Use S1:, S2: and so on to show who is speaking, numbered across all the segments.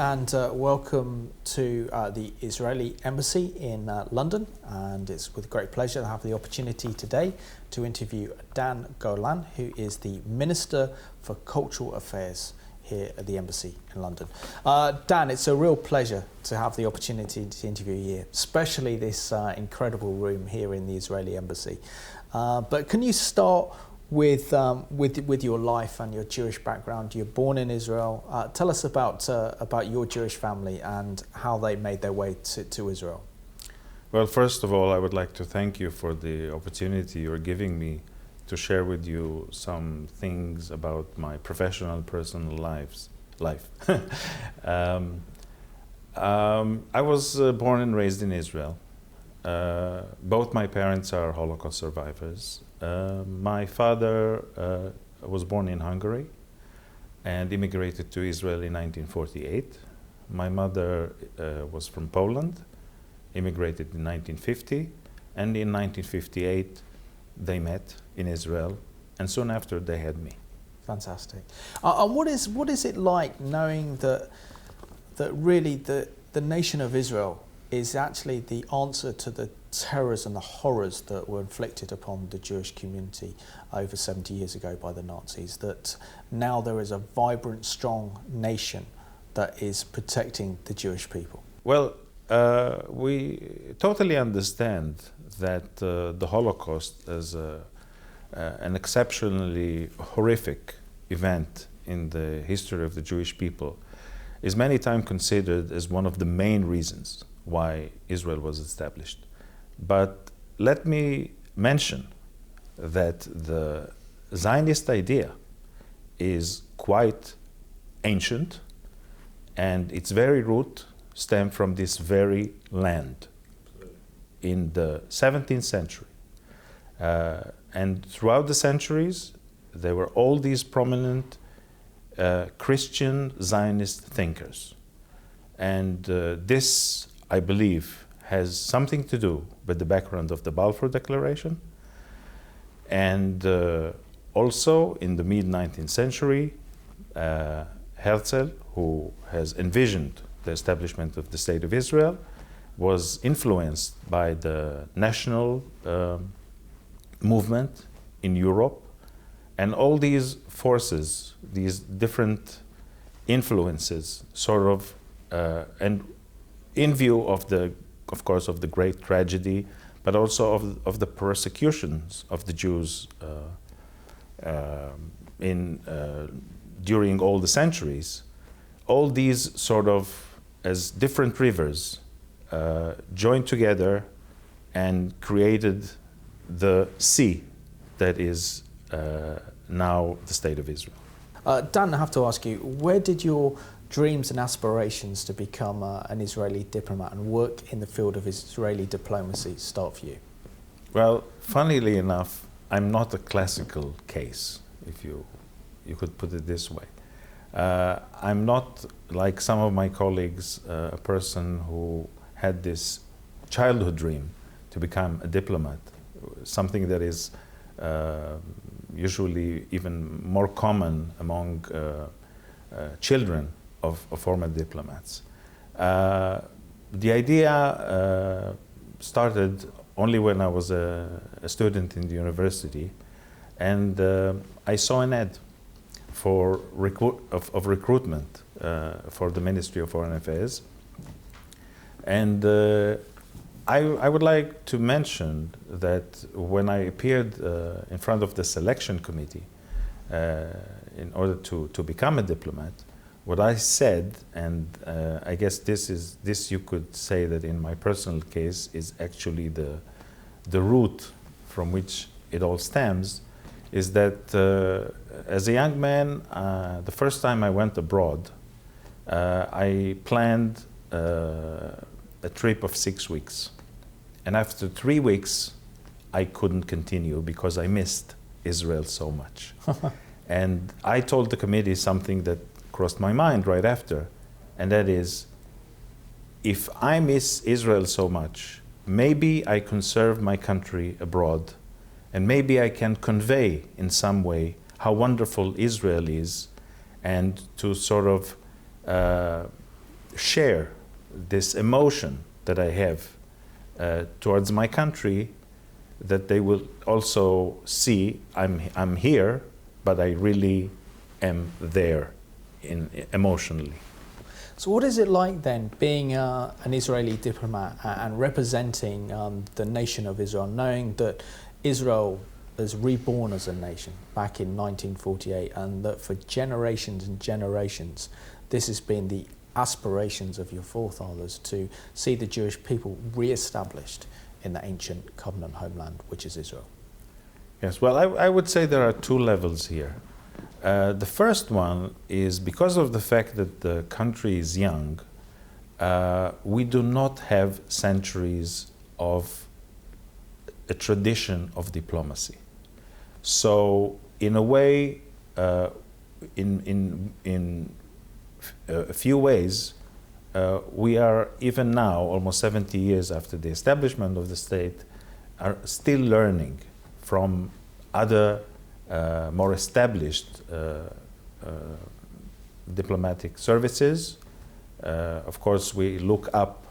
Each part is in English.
S1: and welcome to the Israeli Embassy in London. And it's with great pleasure to have the opportunity today to interview Dan Golan, who is the Minister for Cultural Affairs here at the Embassy in London. Dan, it's a real pleasure to have the opportunity to interview you here, especially this incredible room here in the Israeli Embassy. But can you start with your life and your Jewish background? You're born in Israel. Tell us about your Jewish family and how they made their way to Israel.
S2: Well, first of all, I would like to thank you for the opportunity you're giving me to share with you some things about my professional and personal life. I was born and raised in Israel. Both my parents are Holocaust survivors. My father was born in Hungary and immigrated to Israel in 1948. My mother was from Poland, immigrated in 1950, and in 1958 they met in Israel, and soon after they had me.
S1: Fantastic. And what is it like knowing that really the nation of Israel is actually the answer to the terrors and the horrors that were inflicted upon the Jewish community over 70 years ago by the Nazis, that now there is a vibrant, strong nation that is protecting the Jewish people?
S2: Well, we totally understand that the Holocaust as an exceptionally horrific event in the history of the Jewish people is many times considered as one of the main reasons why Israel was established. But let me mention that the Zionist idea is quite ancient, and its very root stem from this very land in the 17th century. And throughout the centuries, there were all these prominent Christian Zionist thinkers. And this, I believe, has something to do with the background of the Balfour Declaration. And also in the mid-19th century, Herzl, who has envisioned the establishment of the State of Israel, was influenced by the national movement in Europe. And all these forces, these different influences, sort of, and in view of course, of the great tragedy, but also of the persecutions of the Jews during all the centuries, all these sort of, as different rivers, joined together and created the sea that is now the State of Israel.
S1: Dan, I have to ask you, where did your dreams and aspirations to become an Israeli diplomat and work in the field of Israeli diplomacy start for you?
S2: Well, funnily enough, I'm not a classical case, if you could put it this way. I'm not, like some of my colleagues, a person who had this childhood dream to become a diplomat, something that is usually even more common among children of former diplomats. The idea started only when I was a student in the university, and I saw an ad for recruitment for the Ministry of Foreign Affairs. And I would like to mention that when I appeared in front of the selection committee in order to become a diplomat, what I said, and I guess this you could say that in my personal case is actually the root from which it all stems, is that as a young man, the first time I went abroad, I planned a trip of 6 weeks. And after 3 weeks, I couldn't continue because I missed Israel so much. And I told the committee something that crossed my mind right after, and that is, if I miss Israel so much, maybe I can serve my country abroad, and maybe I can convey in some way how wonderful Israel is, and to sort of share this emotion that I have towards my country, that they will also see I'm here, but I really am there emotionally.
S1: So what is it like then, being an Israeli diplomat and representing the nation of Israel, knowing that Israel is reborn as a nation back in 1948, and that for generations and generations this has been the aspirations of your forefathers to see the Jewish people re-established in the ancient covenant homeland, which is Israel?
S2: Yes, well, I would say there are two levels here. The first one is because of the fact that the country is young, we do not have centuries of a tradition of diplomacy. So, in a way, in a few ways, we are, even now, almost 70 years after the establishment of the state, are still learning from other more established diplomatic services. Of course, we look up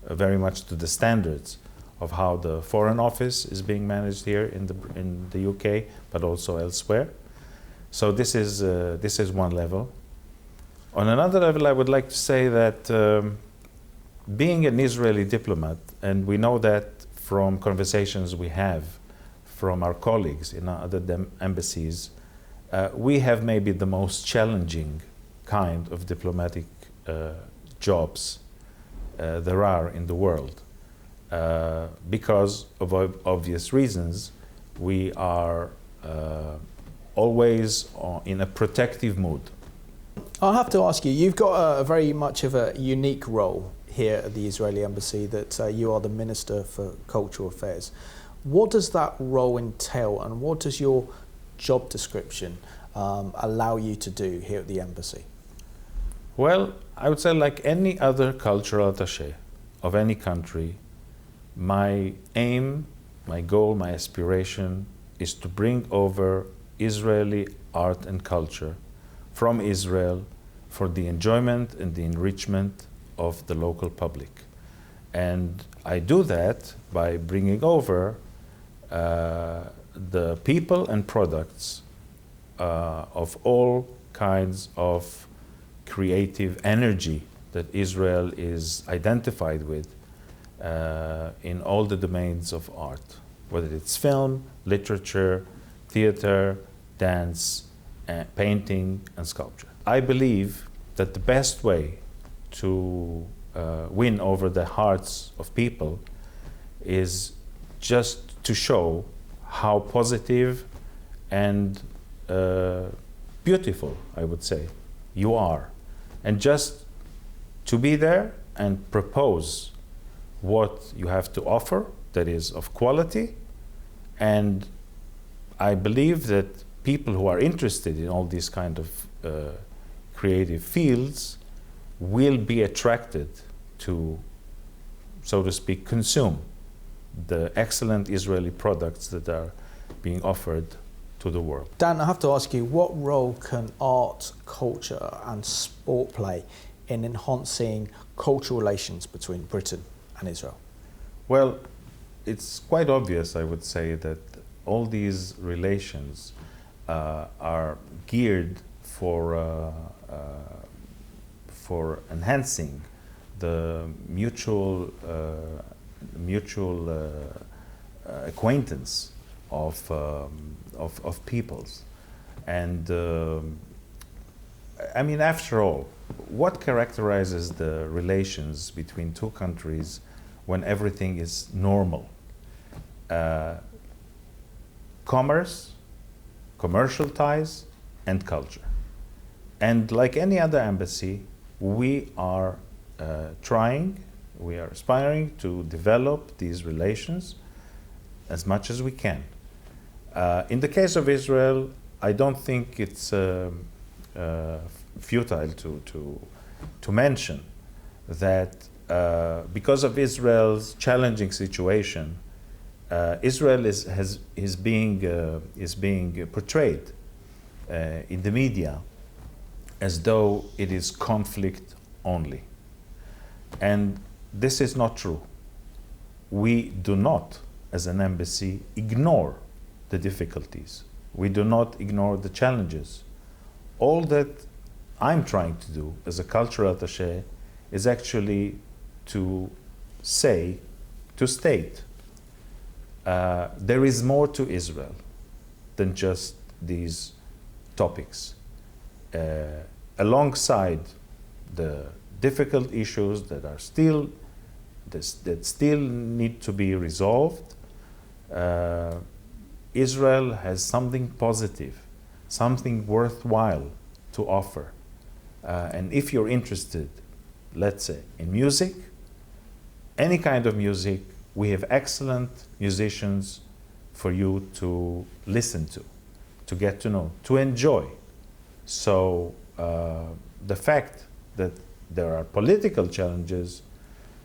S2: very much to the standards of how the Foreign Office is being managed here in the UK, but also elsewhere. So this is one level. On another level, I would like to say that being an Israeli diplomat, and we know that from conversations we have from our colleagues in other embassies, we have maybe the most challenging kind of diplomatic jobs there are in the world. Because of obvious reasons, we are always in a protective mood.
S1: I'll have to ask you, you've got a very much of a unique role here at the Israeli Embassy, that you are the Minister for Cultural Affairs. What does that role entail, and what does your job description allow you to do here at the Embassy?
S2: Well, I would say like any other cultural attaché of any country, my aim, my goal, my aspiration is to bring over Israeli art and culture from Israel for the enjoyment and the enrichment of the local public. And I do that by bringing over the people and products of all kinds of creative energy that Israel is identified with in all the domains of art, whether it's film, literature, theater, dance, painting, and sculpture. I believe that the best way to win over the hearts of people is just to show how positive and beautiful, I would say, you are. And just to be there and propose what you have to offer that is of quality. And I believe that people who are interested in all these kind of creative fields will be attracted to, so to speak, consume the excellent Israeli products that are being offered to the world.
S1: Dan, I have to ask you, what role can art, culture and sport play in enhancing cultural relations between Britain and Israel?
S2: Well, it's quite obvious, I would say, that all these relations are geared for enhancing the mutual acquaintance of peoples. And I mean, after all, what characterizes the relations between two countries when everything is normal? Commerce, commercial ties, and culture. And like any other embassy, we are we are aspiring to develop these relations as much as we can. In the case of Israel, I don't think it's futile to mention that because of Israel's challenging situation, Israel is being portrayed in the media as though it is conflict only. And this is not true. We do not, as an embassy, ignore the difficulties. We do not ignore the challenges. All that I'm trying to do as a cultural attaché is actually to state, there is more to Israel than just these topics. Alongside the difficult issues that are still need to be resolved, Israel has something positive, something worthwhile to offer. And if you're interested, let's say, in music, any kind of music, we have excellent musicians for you to listen to get to know, to enjoy. So the fact that there are political challenges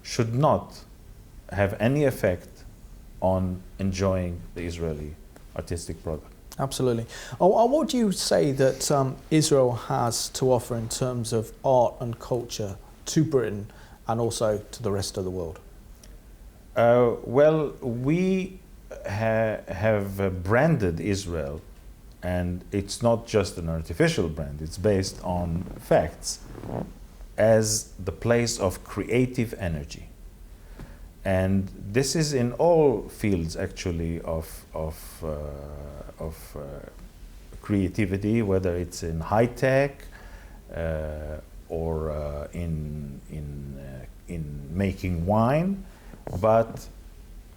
S2: should not have any effect on enjoying the Israeli artistic product.
S1: Absolutely. What do you say that Israel has to offer in terms of art and culture to Britain and also to the rest of the world?
S2: Well, we have branded Israel, and it's not just an artificial brand, it's based on facts, as the place of creative energy. And this is in all fields, actually, of creativity, whether it's in high tech or in making wine. But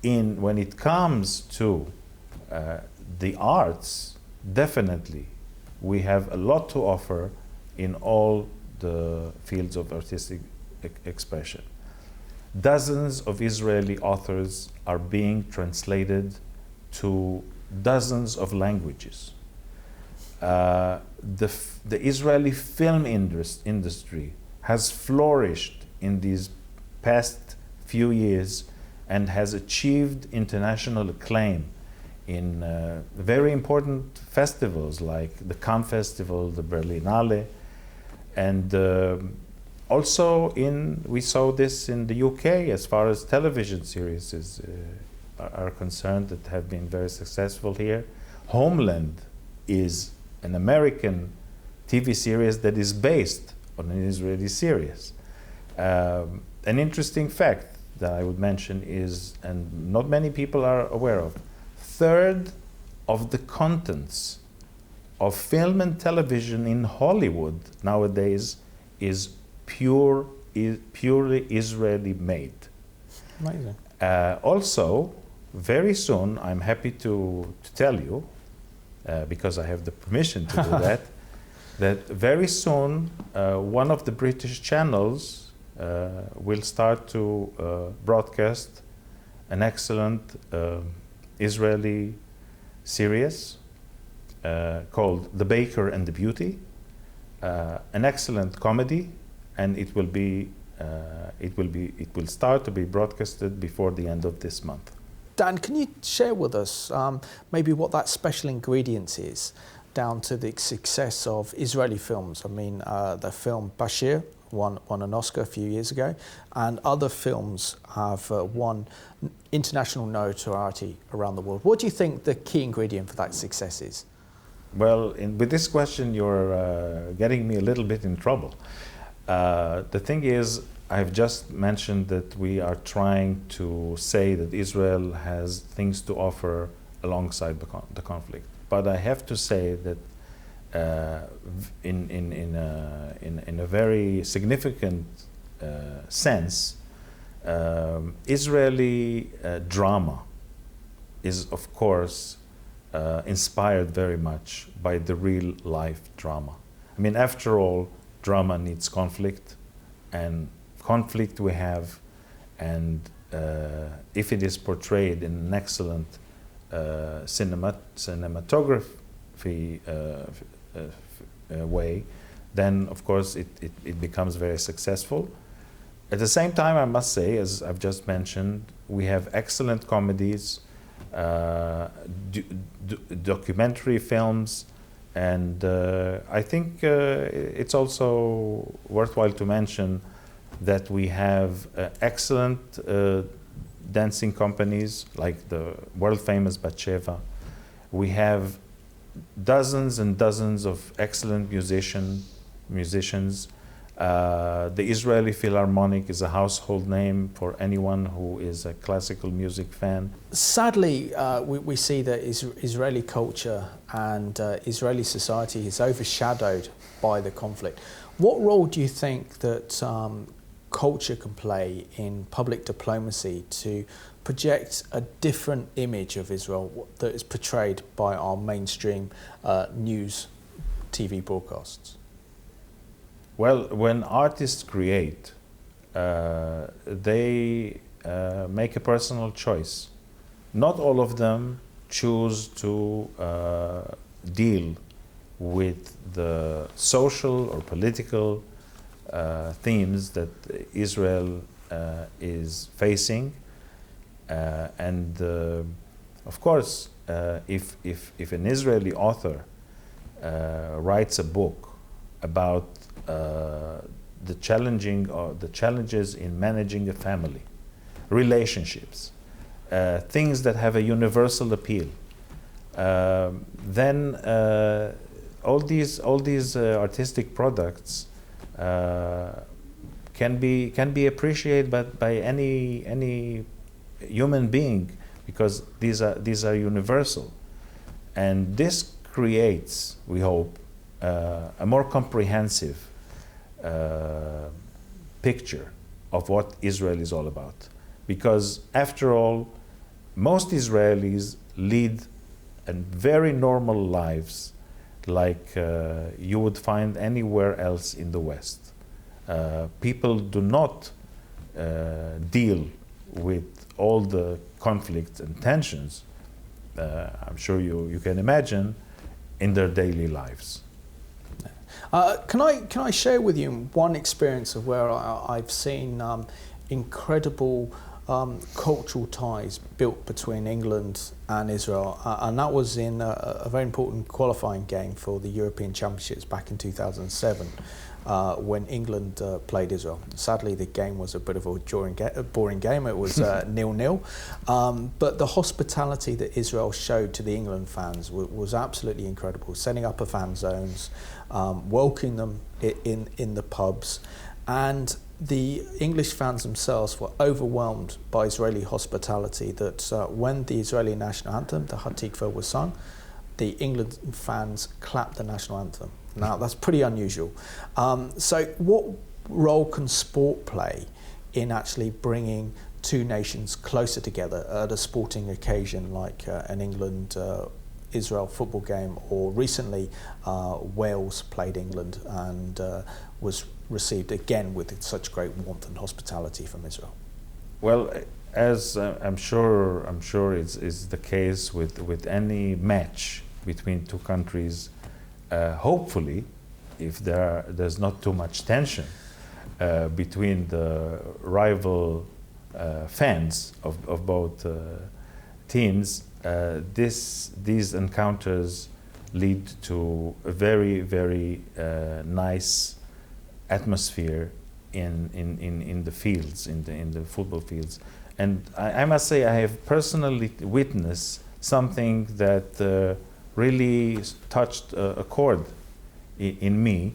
S2: when it comes to the arts, definitely we have a lot to offer in all the fields of artistic expression. Dozens of Israeli authors are being translated to dozens of languages. The Israeli film industry has flourished in these past few years and has achieved international acclaim in very important festivals like the Cannes Festival, the Berlinale, and also we saw this in the UK as far as television series are concerned that have been very successful here. Homeland is an American TV series that is based on an Israeli series. An interesting fact that I would mention is, and not many people are aware of, third of the contents of film and television in Hollywood nowadays is purely Israeli made.
S1: Amazing.
S2: Also, very soon, I'm happy to tell you, because I have the permission to do that, that very soon one of the British channels will start to broadcast an excellent Israeli series called The Baker and the Beauty, an excellent comedy, and it will start to be broadcasted before the end of this month.
S1: Dan, can you share with us maybe what that special ingredient is down to the success of Israeli films? I mean, the film Bashir won an Oscar a few years ago, and other films have won international notoriety around the world. What do you think the key ingredient for that success is?
S2: Well, with this question, you're getting me a little bit in trouble. The thing is, I've just mentioned that we are trying to say that Israel has things to offer alongside the conflict. But I have to say that in a very significant sense, Israeli drama is, of course, inspired very much by the real life drama. I mean, after all, drama needs conflict, and conflict we have, and if it is portrayed in an excellent cinematography way, then of course it becomes very successful. At the same time, I must say, as I've just mentioned, we have excellent comedies, documentary films, and I think it's also worthwhile to mention that we have excellent dancing companies like the world famous Batsheva. We have dozens and dozens of excellent musicians. The Israeli Philharmonic is a household name for anyone who is a classical music fan.
S1: Sadly, we see that Israeli culture and Israeli society is overshadowed by the conflict. What role do you think that culture can play in public diplomacy to project a different image of Israel that is portrayed by our mainstream news TV broadcasts?
S2: Well, when artists create, they make a personal choice. Not all of them choose to deal with the social or political themes that Israel is facing. Of course, if an Israeli author writes a book about the challenges in managing a family, relationships, things that have a universal appeal, then all these artistic products can be appreciated by any human being, because these are universal, and this creates, we hope, a more comprehensive picture of what Israel is all about. Because after all, most Israelis lead very normal lives like you would find anywhere else in the West. People do not deal with all the conflicts and tensions, I'm sure you can imagine, in their daily lives.
S1: Can I share with you one experience of where I've seen incredible cultural ties built between England and Israel, and that was in a very important qualifying game for the European Championships back in 2007 when England played Israel. Sadly, the game was a bit of a boring game. It was 0-0, but the hospitality that Israel showed to the England fans was absolutely incredible, setting up a fan zones, welcoming them in the pubs, and the English fans themselves were overwhelmed by Israeli hospitality, that when the Israeli national anthem, the Hatikva, was sung, the England fans clapped the national anthem. Now, that's pretty unusual. So what role can sport play in actually bringing two nations closer together at a sporting occasion like an England-Israel football game, or recently Wales played England and was received again with such great warmth and hospitality from Israel?
S2: Well, as I'm sure it's the case with any match between two countries, hopefully, if there's not too much tension between the rival fans of both teams, these encounters lead to a very, very nice atmosphere in the fields, in the football fields. And I must say, I have personally witnessed something that really touched a chord in me.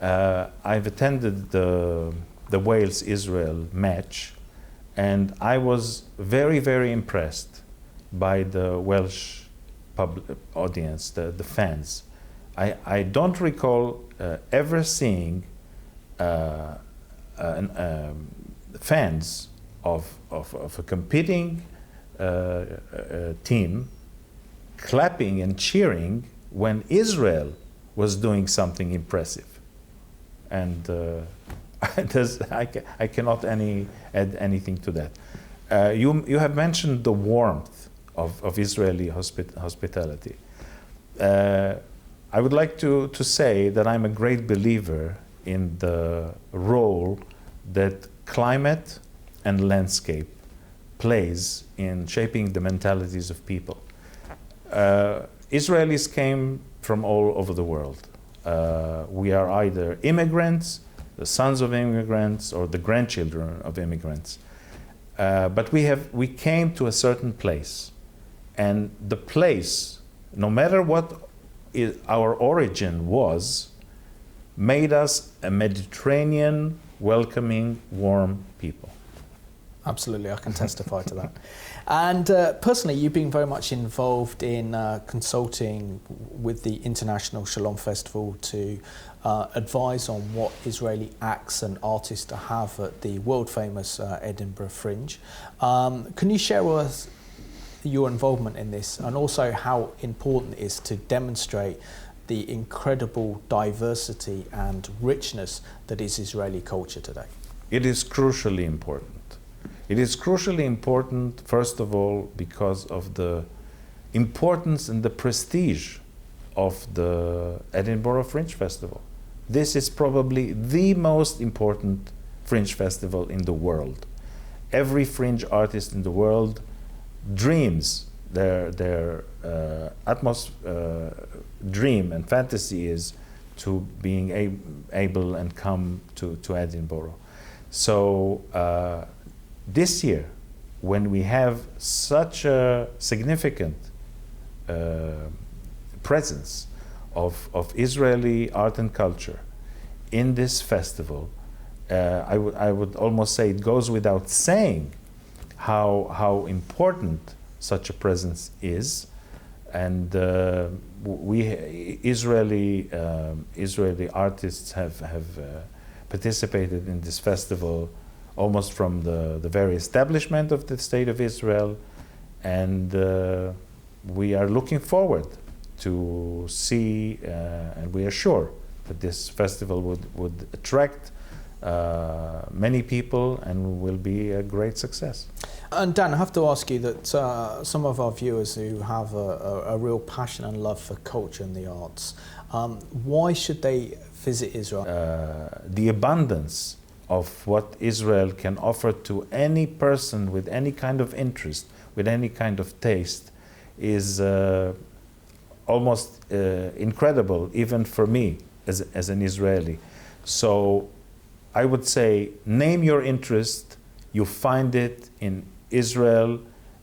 S2: I've attended the Wales-Israel match, and I was very, very impressed by the Welsh audience, the fans. I don't recall ever seeing fans of a competing team clapping and cheering when Israel was doing something impressive. And I cannot add anything to that. You have mentioned the warmth of Israeli hospitality. I would like to say that I'm a great believer in the role that climate and landscape plays in shaping the mentalities of people. Israelis came from all over the world. We are either immigrants the sons of immigrants or the grandchildren of immigrants. But we came to a certain place, and the place, no matter what our origin was, made us a Mediterranean, welcoming, warm people.
S1: Absolutely, I can testify to that. And personally, you've been very much involved in consulting with the International Shalom Festival to advise on what Israeli acts and artists to have at the world-famous Edinburgh Fringe. Can you share with us your involvement in this, and also how important it is to demonstrate the incredible diversity and richness that is Israeli culture today?
S2: It is crucially important. It is crucially important, first of all, because of the importance and the prestige of the Edinburgh Fringe Festival. This is probably the most important Fringe Festival in the world. Every Fringe artist in the world dreams, their utmost dream and fantasy is to being able and come to Edinburgh. So this year, when we have such a significant presence of Israeli art and culture in this festival, I would almost say it goes without saying how important such a presence is. And Israeli artists have participated in this festival almost from the very establishment of the State of Israel, and we are looking forward to see, and we are sure that this festival would attract many people and will be a great success.
S1: And Dan, I have to ask you that some of our viewers who have a real passion and love for culture and the arts, why should they visit Israel?
S2: The abundance of what Israel can offer to any person with any kind of interest, with any kind of taste, is almost incredible, even for me as an Israeli. So I would say, name your interest, you find it in Israel,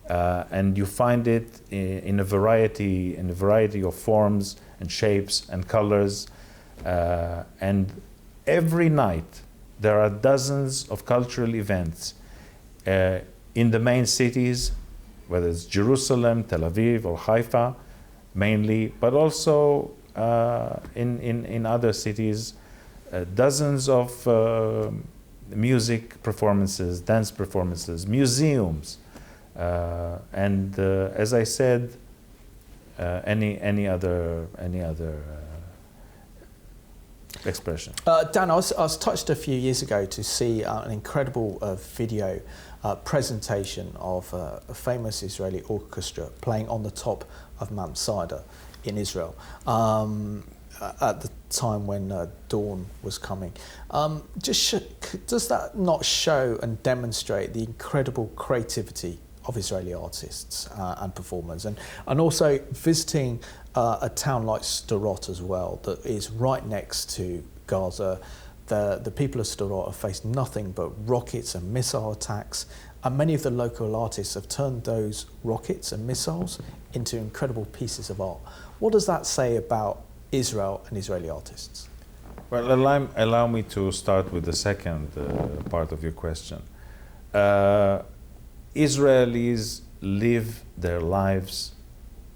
S2: and you find it in a variety of forms and shapes and colors. And every night there are dozens of cultural events in the main cities, whether it's Jerusalem, Tel Aviv, or Haifa, mainly, but also in other cities. Dozens of music performances, dance performances, museums, and as I said, any other expression.
S1: Dan, I was touched a few years ago to see an incredible video presentation of a famous Israeli orchestra playing on the top of Mount Sinai in Israel. At the time when dawn was coming. Does that not show and demonstrate the incredible creativity of Israeli artists and performers? And also visiting a town like Sderot as well, that is right next to Gaza. The people of Sderot have faced nothing but rockets and missile attacks, and many of the local artists have turned those rockets and missiles into incredible pieces of art. What does that say about Israel and Israeli artists?
S2: Well, allow me to start with the second part of your question. Israelis live their lives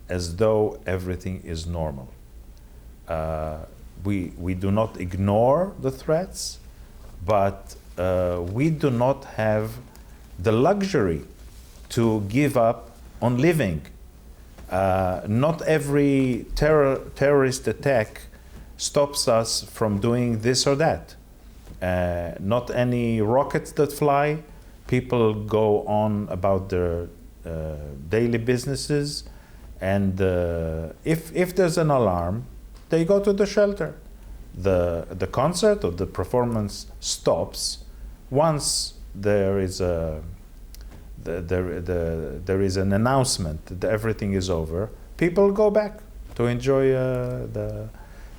S2: as though everything is normal. We do not ignore the threats, but we do not have the luxury to give up on living. Not every terrorist attack stops us from doing this or that. Not any rockets that fly. People go on about their daily businesses, and if there's an alarm, they go to the shelter. The concert or the performance stops once there is there is an announcement that everything is over. People go back to enjoy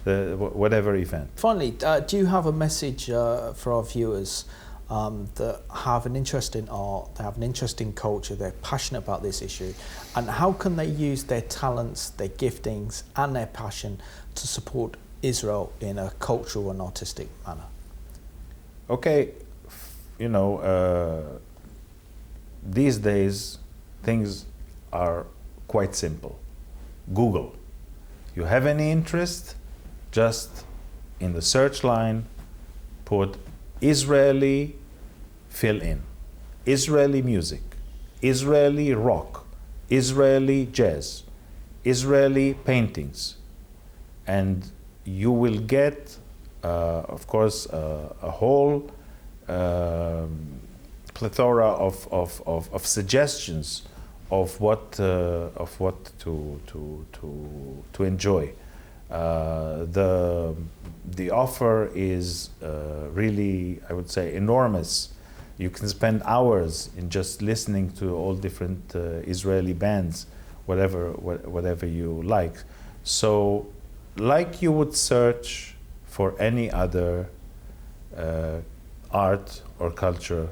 S2: whatever event.
S1: Finally, do you have a message for our viewers that have an interest in art, they have an interest in culture, they're passionate about this issue, and how can they use their talents, their giftings and their passion to support Israel in a cultural and artistic manner?
S2: Okay, you know, these days things are quite simple. Google. You have any interest, just in the search line put Israeli, fill in, Israeli music, Israeli rock, Israeli jazz, Israeli paintings, and you will get, of course, a whole plethora of suggestions of what to enjoy. The offer is really, I would say, enormous. You can spend hours in just listening to all different Israeli bands, whatever you like. So, like you would search for any other art or culture,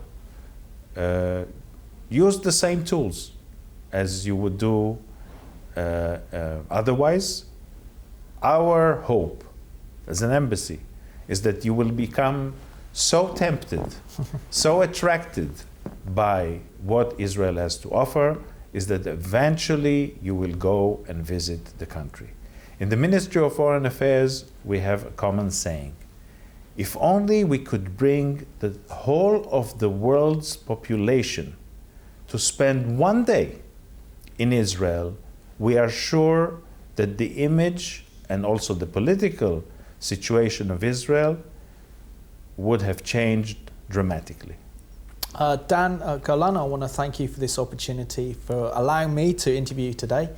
S2: use the same tools as you would do otherwise. Our hope as an embassy is that you will become so tempted, so attracted by what Israel has to offer, is that eventually you will go and visit the country. In the Ministry of Foreign Affairs, we have a common saying: if only we could bring the whole of the world's population to spend one day in Israel, we are sure that the image and also the political situation of Israel would have changed dramatically.
S1: Dan Golan, I want to thank you for this opportunity, for allowing me to interview you today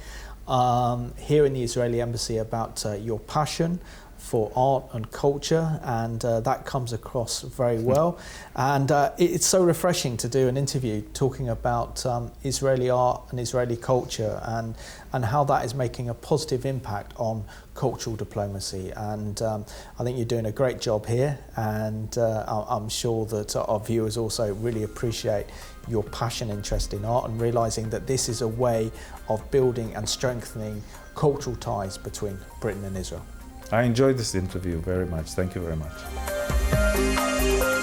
S1: here in the Israeli Embassy about your passion for art and culture, and that comes across very well. And it's so refreshing to do an interview talking about Israeli art and Israeli culture, and how that is making a positive impact on cultural diplomacy. And I think you're doing a great job here, and I'm sure that our viewers also really appreciate your passion, interest in art, and realising that this is a way of building and strengthening cultural ties between Britain and Israel.
S2: I enjoyed this interview very much. Thank you very much.